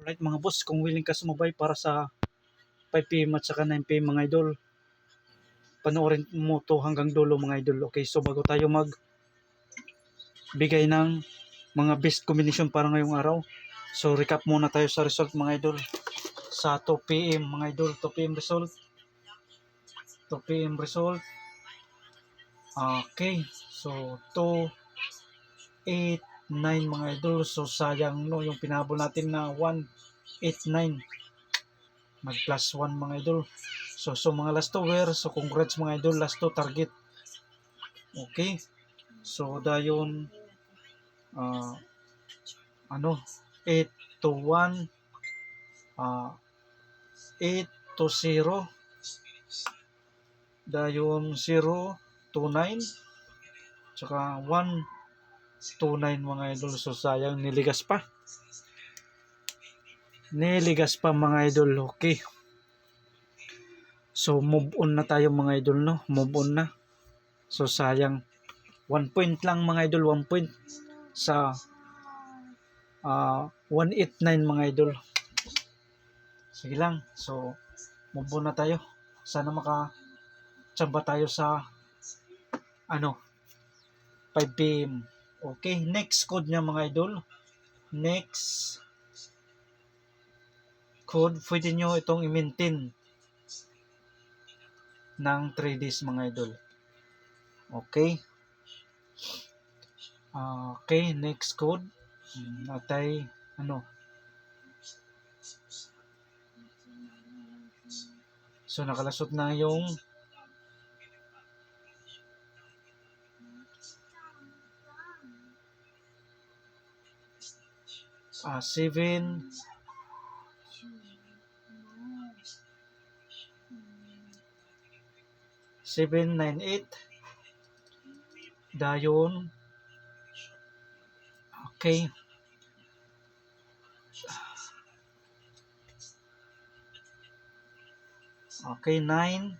Alright mga boss, kung willing ka sumabay para sa 5 PM at saka 9 PM mga idol, panoorin mo to hanggang dulo mga idol. Okay, so bago tayo bigay ng mga best combination para ngayong araw, so recap muna tayo sa result mga idol. Sa 2 PM mga idol, 2 PM result. 2 PM result. Okay, so 2, 8, 9 mga idol. So sayang no, yung pinabol natin na 1, 8, 9. Mag plus 1 mga idol. So mga last 2 were, so congrats mga idol, last 2 target. Okay, so dayon 8 to 1, 8 to 0, dayon 0 to 9, tsaka 1 to 9 mga idol. So sayang, niligas pa mga idol. Okay, so move on na tayo mga idol no, move on na. So sayang, 1 point lang mga idol, 1 point sa 189 mga idol. Sige lang, so move on na tayo. Sana makachamba tayo sa 5 PM. Okay, next code niya mga idol. Next code, pwede nyo itong i-maintain ng 3 days mga idol. Okay. Okay, next code. Natay so nakalasot na yung 7, 9, 8. Dayon. Okay. Okay, 9,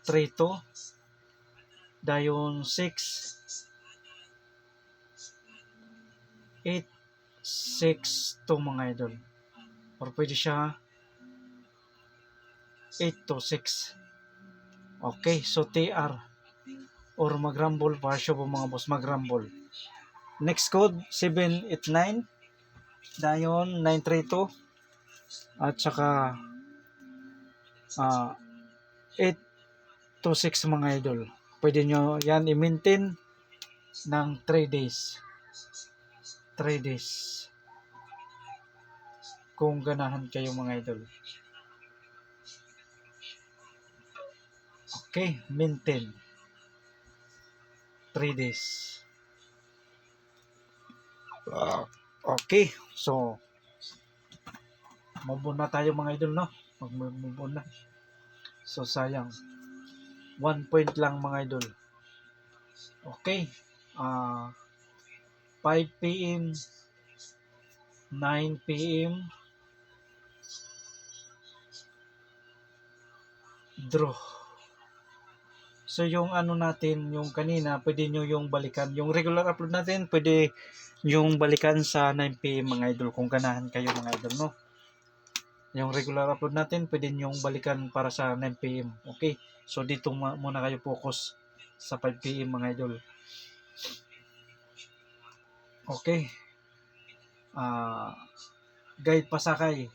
3, 2. Dayon 6, 8, 6, 2 mga idol. Or pwede siya 8 to 6. Okay, so TR or mag-rumble para siya po mga boss, mag-rumble. Next code 7, 8, 9. Dayon 9, 3, 2. At saka 8 to 6 mga idol. Pwede nyo yan i-maintain ng 3 days. 3 days. Kung ganahan kayo mga idol. Okay, maintain 3 days. Okay, so move on na tayo mga idol no. Mag-move on na. So sayang, 1 point lang mga idol. Okay, 5 PM, 9 PM, draw. So yung natin, yung kanina, pwede nyo yung balikan. Yung regular upload natin, pwede yung balikan sa 9 PM mga idol, kung ganahan kayo mga idol no. Yung regular upload natin, pwede nyo yung balikan para sa 9 PM. Okay, so dito muna kayo focus sa 5 PM mga idol. Okay, guide pasakay.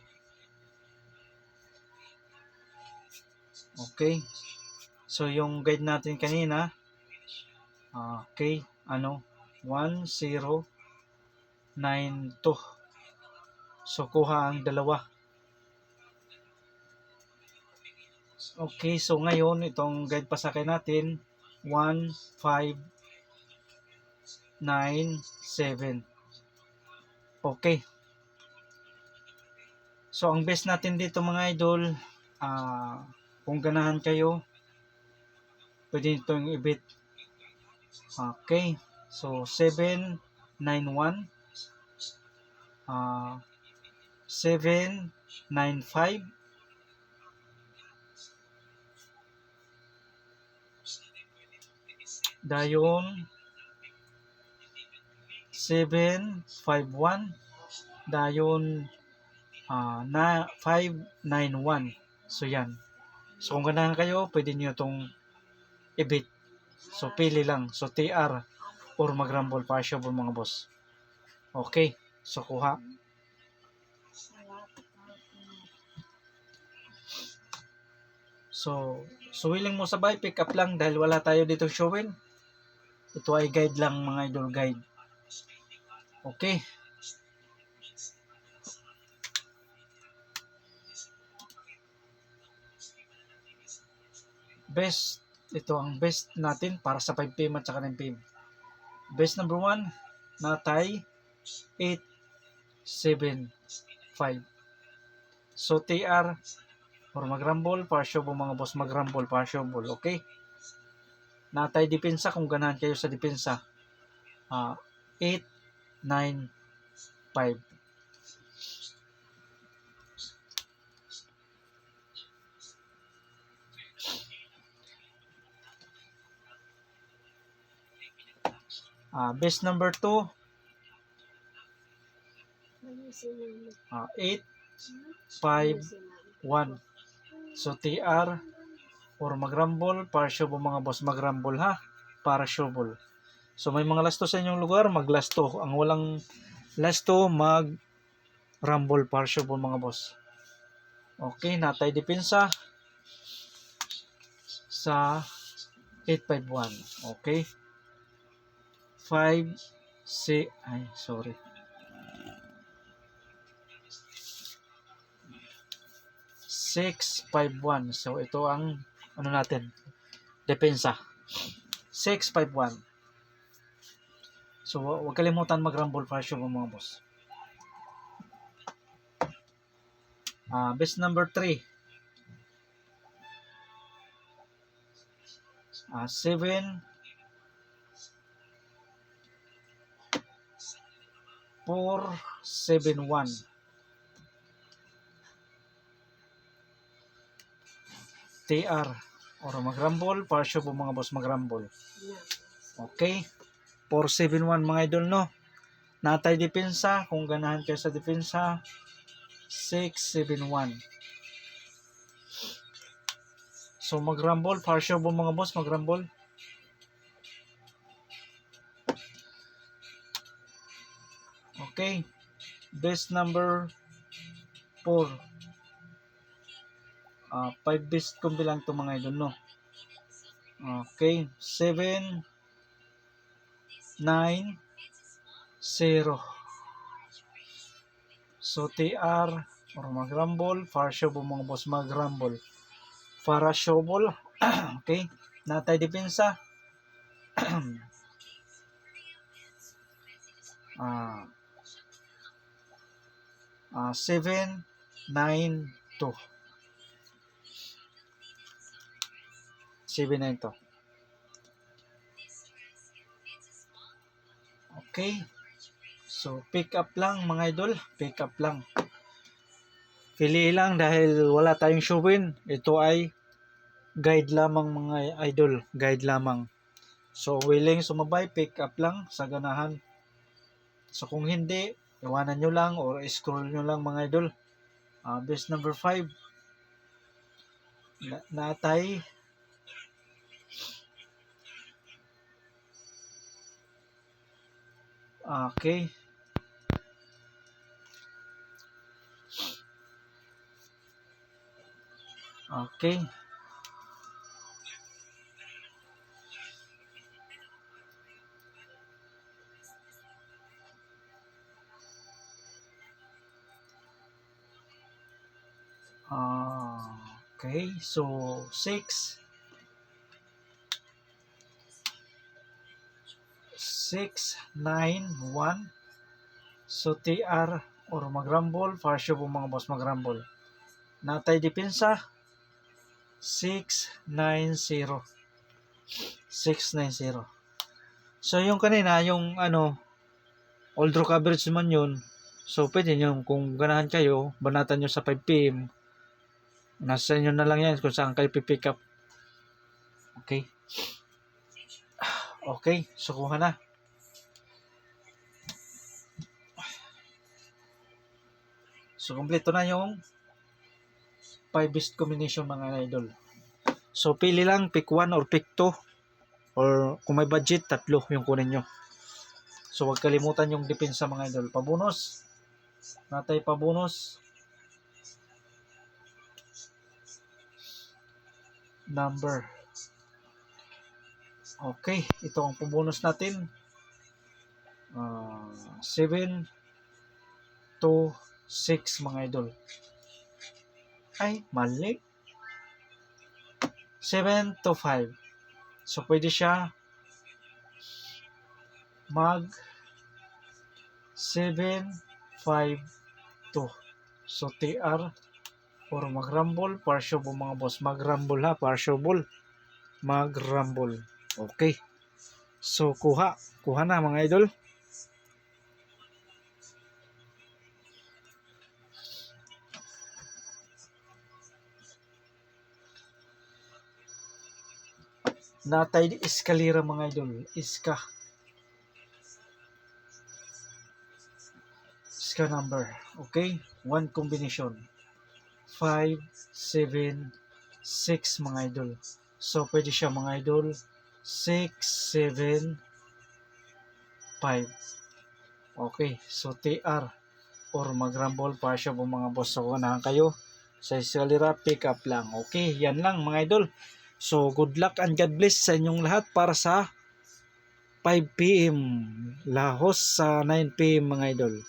Okay, so yung guide natin kanina, okay, 1092. So kuha ang dalawa. Okay, so ngayon itong guide pasakay natin 1597. Okay, so ang best natin dito mga idol, kung ganahan kayo, pwede itong i-bet. Okay, so 791, 795, dayon 751, dayon na 591. So yan. So kung ganahan kayo, pwede niyo itong i-bid. So pili lang. So TR or mag-rumble possible mga boss. Okay. So kuha. So willing mo sabay, pick up lang dahil wala tayo dito showin. Ito ay guide lang mga idol, guide. Okay. Best, ito ang best natin para sa 5PM at saka 9PM. Best number 1, natay 875. So TR or mag-rumble, partiable mga boss, mag-rumble, partiable, okay? Natay depensa kung ganahan kayo sa depensa. 895. Best number 2, 851. So TR or mag-rumble, partiable mga boss, mag-rumble ha, para showball. So may mga lasto sa inyong lugar, mag-lasto. Ang walang lasto, mag-rumble, partiable mga boss. Okay, natay depensa sa 851. Okay. 651. So ito ang ano natin, depensa. 651. So huwag kalimutan mag-rumble partial mga boss. Best number 3. 7 471. TR or mag-rumble, partial po mga boss, mag-rumble. Okay. 471 mga idol, no? Natay depensa, kung ganahan kayo sa depensa, 671. So mag-rumble, partial po mga boss, mag-rumble. Okay. Best number 4. 5 best kombi lang ito mga idol, no? Okay. 7 9 0. So TR or mag-rumble, partial po mga boss, mag-rumble. Para showball. Okay. Natay depensa. 792. 792. Okay. So pick up lang mga idol, pick up lang. Pili lang dahil wala tayong showin. Ito ay guide lamang mga idol, guide lamang. So willing sumabay, pick up lang sa ganahan. So kung hindi, iwanan nyo lang or scroll nyo lang mga idol. Best number 5. Natay okay. Okay. Okay, so 6 691. So TR or mag-rumble, partial po mga boss, mag-rumble. Natay depensa 690. 690. So yung kanina, yung ano, all draw coverage man yun. So pwede nyo, kung ganahan kayo, banatan nyo sa 5PM. Nasa inyo na lang yan kung saan kayo pipick up. Okay. Okay, so kuha na. So, kompleto na yung 5 best combination mga idol. So, pili lang, pick 1 or pick 2. Or kung may budget, 3 yung kunin nyo. So, huwag kalimutan yung depensa mga idol. Pabonus. Natay pabonus. Number. Okay, ito ang pabonus natin. 7 to 6 mga idol. Ay, mali. 7 to 5. So, pwede siya mag 7, 5, 2. So, TR or mag-rumble, partial mga boss. Mag-rumble ha, partial. Mag-rumble. Okay. So, kuha na mga idol. Natay di eskalera mga idol. Iska number. Okay? 1 combination. 5, 7, 6 mga idol. So, pwede siya mga idol. 6, 7, 5. Okay. So, TR or mag-rumble pa siya po mga boss. So, unahan kayo. Sa eskalera, pick up lang. Okay? Yan lang mga idol. So, good luck and God bless sa inyong lahat para sa 5 p.m. lahos sa 9 p.m. mga idol.